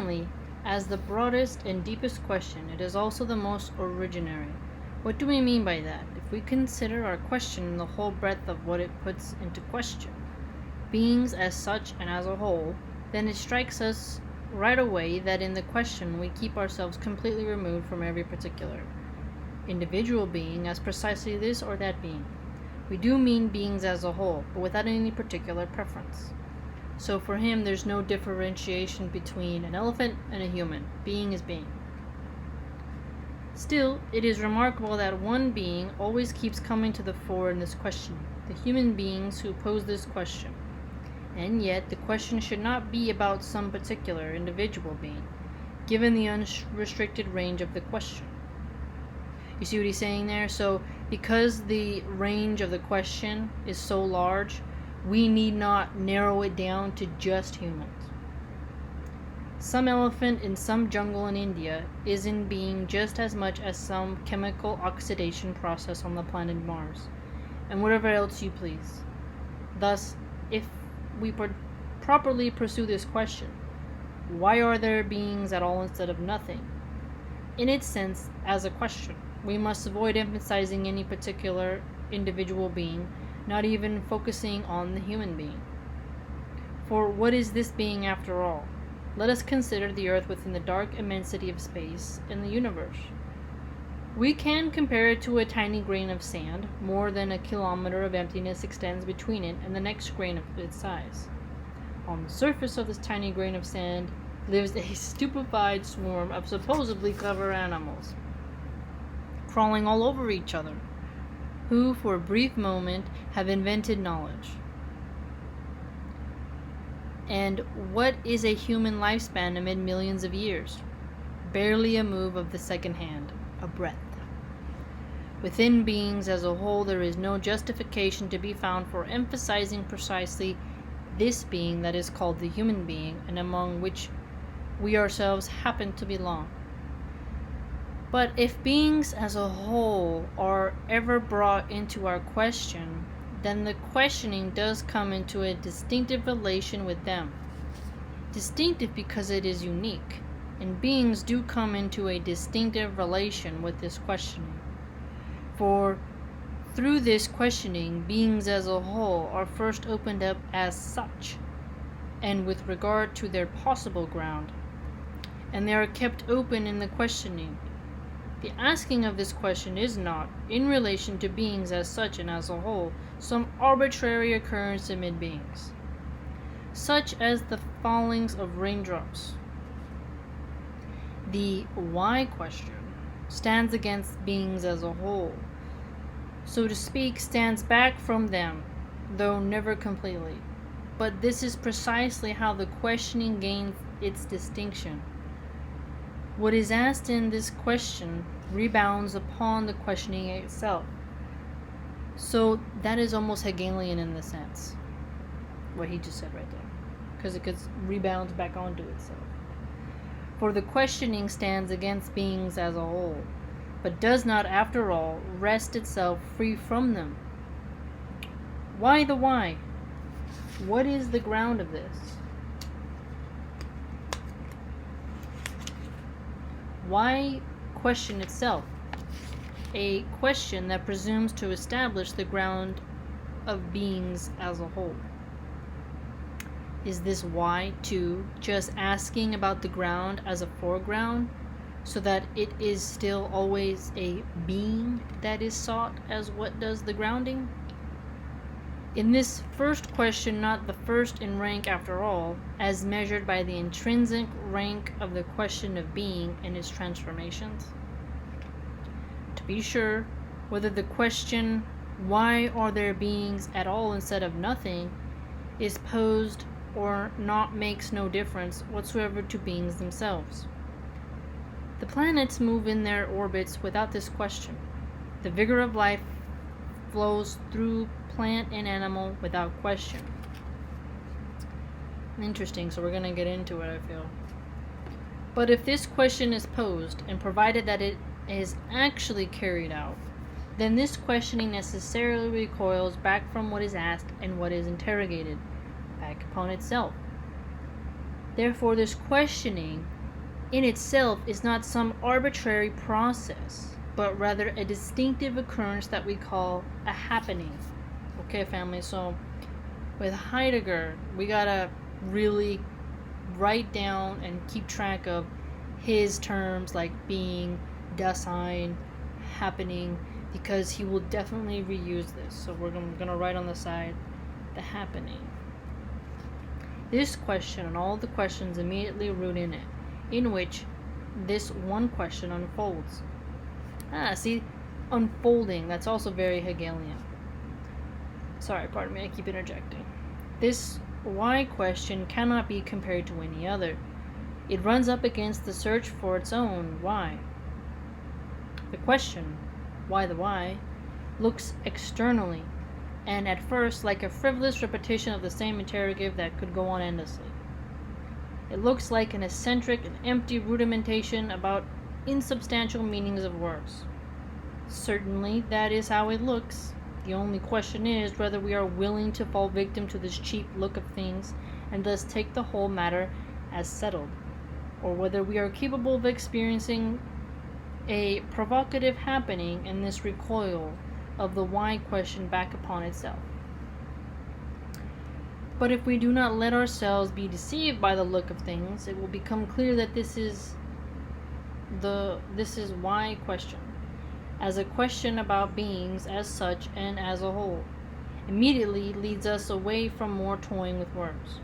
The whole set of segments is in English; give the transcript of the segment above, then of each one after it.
Finally, as the broadest and deepest question, it is also the most originary. What do we mean by that? If we consider our question in the whole breadth of what it puts into question, beings as such and as a whole, then it strikes us right away that in the question we keep ourselves completely removed from every particular individual being as precisely this or that being. We do mean beings as a whole, but without any particular preference. So for him, there's no differentiation between an elephant and a human. Being is being. Still, it is remarkable that one being always keeps coming to the fore in this question, the human beings who pose this question. And yet, the question should not be about some particular individual being, given the unrestricted range of the question. You see what he's saying there? So, because the range of the question is so large, we need not narrow it down to just humans. Some elephant in some jungle in India is in being just as much as some chemical oxidation process on the planet Mars, and whatever else you please. Thus, if we properly pursue this question, why are there beings at all instead of nothing? In its sense, as a question, we must avoid emphasizing any particular individual being, not even focusing on the human being. For what is this being after all? Let us consider the Earth within the dark immensity of space and the universe. We can compare it to a tiny grain of sand. More than a kilometer of emptiness extends between it and the next grain of its size. On the surface of this tiny grain of sand lives a stupefied swarm of supposedly clever animals, crawling all over each other, who for a brief moment have invented knowledge. And what is a human lifespan amid millions of years? Barely a move of the second hand, a breath. Within beings as a whole, there is no justification to be found for emphasizing precisely this being that is called the human being, and among which we ourselves happen to belong. But if beings as a whole are ever brought into our question, then the questioning does come into a distinctive relation with them. Distinctive because it is unique, and beings do come into a distinctive relation with this questioning. For through this questioning, beings as a whole are first opened up as such, and with regard to their possible ground, and they are kept open in the questioning. The asking of this question is not, in relation to beings as such and as a whole, some arbitrary occurrence amid beings, such as the fallings of raindrops. The why question stands against beings as a whole, so to speak, stands back from them, though never completely. But this is precisely how the questioning gains its distinction. What is asked in this question rebounds upon the questioning itself. So that is almost Hegelian in the sense, what he just said right there, because it rebounds back onto itself. For the questioning stands against beings as a whole, but does not, after all, wrest itself free from them. Why the why? What is the ground of this? Why question itself? A question that presumes to establish the ground of beings as a whole. Is this why, too, just asking about the ground as a foreground, so that it is still always a being that is sought as what does the grounding? In this first question, not the first in rank after all, as measured by the intrinsic rank of the question of being and its transformations. To be sure, whether the question, why are there beings at all instead of nothing, is posed or not makes no difference whatsoever to beings themselves. The planets move in their orbits without this question. The vigor of life flows through plant and animal without question. Interesting, so we're going to get into it, I feel. But if this question is posed, and provided that it is actually carried out, then this questioning necessarily recoils back from what is asked and what is interrogated, back upon itself. Therefore, this questioning in itself is not some arbitrary process, but rather a distinctive occurrence that we call a happening. Okay, family, so with Heidegger, we gotta really write down and keep track of his terms like being, Dasein, happening, because he will definitely reuse this. So we're gonna write on the side the happening. This question and all the questions immediately root in it, in which this one question unfolds. See, unfolding, that's also very Hegelian. Sorry, pardon me, I keep interjecting. This why question cannot be compared to any other. It runs up against the search for its own why. The question, why the why, looks externally, and at first like a frivolous repetition of the same interrogative that could go on endlessly. It looks like an eccentric and empty rudimentation about insubstantial meanings of words. Certainly, that is how it looks. The only question is whether we are willing to fall victim to this cheap look of things and thus take the whole matter as settled, or whether we are capable of experiencing a provocative happening in this recoil of the why question back upon itself. But if we do not let ourselves be deceived by the look of things, it will become clear that this is why question, as a question about beings as such and as a whole, immediately leads us away from more toying with words,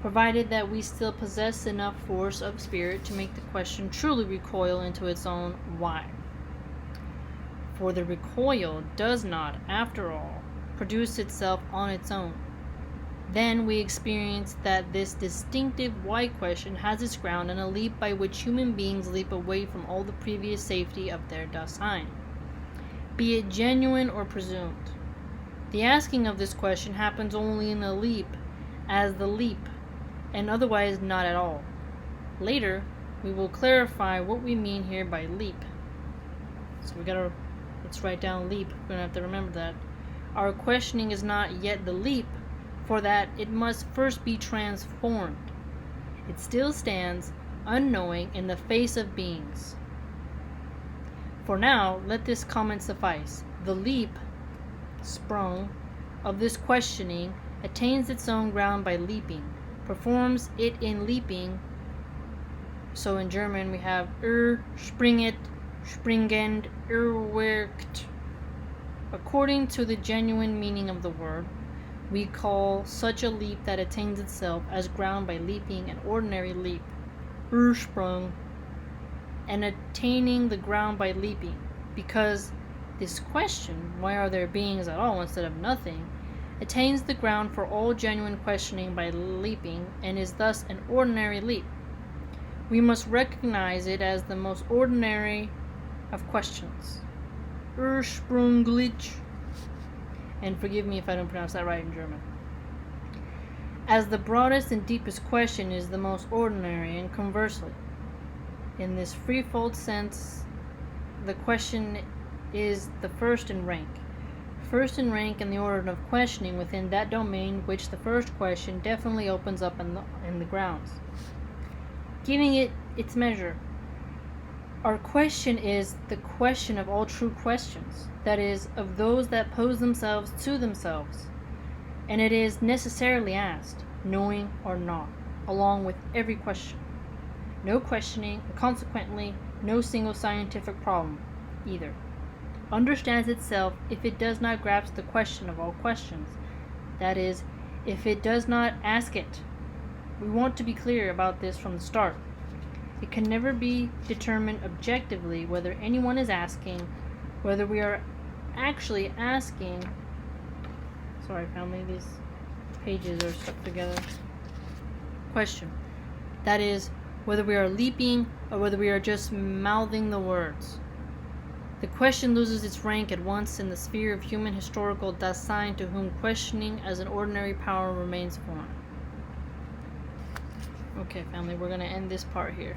provided that we still possess enough force of spirit to make the question truly recoil into its own why. For the recoil does not, after all, produce itself on its own. Then we experience that this distinctive why question has its ground in a leap by which human beings leap away from all the previous safety of their Dasein, be it genuine or presumed. The asking of this question happens only in a leap, as the leap, and otherwise not at all. Later, we will clarify what we mean here by leap. So let's write down leap. We're going to have to remember that. Our questioning is not yet the leap, for that it must first be transformed. It still stands unknowing in the face of beings. For now, let this comment suffice. The leap, sprung, of this questioning attains its own ground by leaping, performs it in leaping. So in German we have springet, springend, wirkt. According to the genuine meaning of the word, we call such a leap that attains itself as ground by leaping an ordinary leap, Ursprung, and attaining the ground by leaping, because this question, why are there beings at all instead of nothing, attains the ground for all genuine questioning by leaping, and is thus an ordinary leap. We must recognize it as the most ordinary of questions, Ursprünglich, and forgive me if I don't pronounce that right in German. As the broadest and deepest question is the most ordinary, and conversely, in this threefold sense, the question is the first in rank. First in rank in the order of questioning within that domain which the first question definitely opens up in the grounds, giving it its measure. Our question is the question of all true questions, that is, of those that pose themselves to themselves, and it is necessarily asked, knowing or not, along with every question. No questioning, and consequently no single scientific problem, either, understands itself if it does not grasp the question of all questions, that is, if it does not ask it. We want to be clear about this from the start. It can never be determined objectively whether anyone is asking, whether we are actually asking. Sorry, family, these pages are stuck together. Question. That is, whether we are leaping or whether we are just mouthing the words. The question loses its rank at once in the sphere of human historical Dasein, to whom questioning as an ordinary power remains foreign. Okay, family, we're going to end this part here.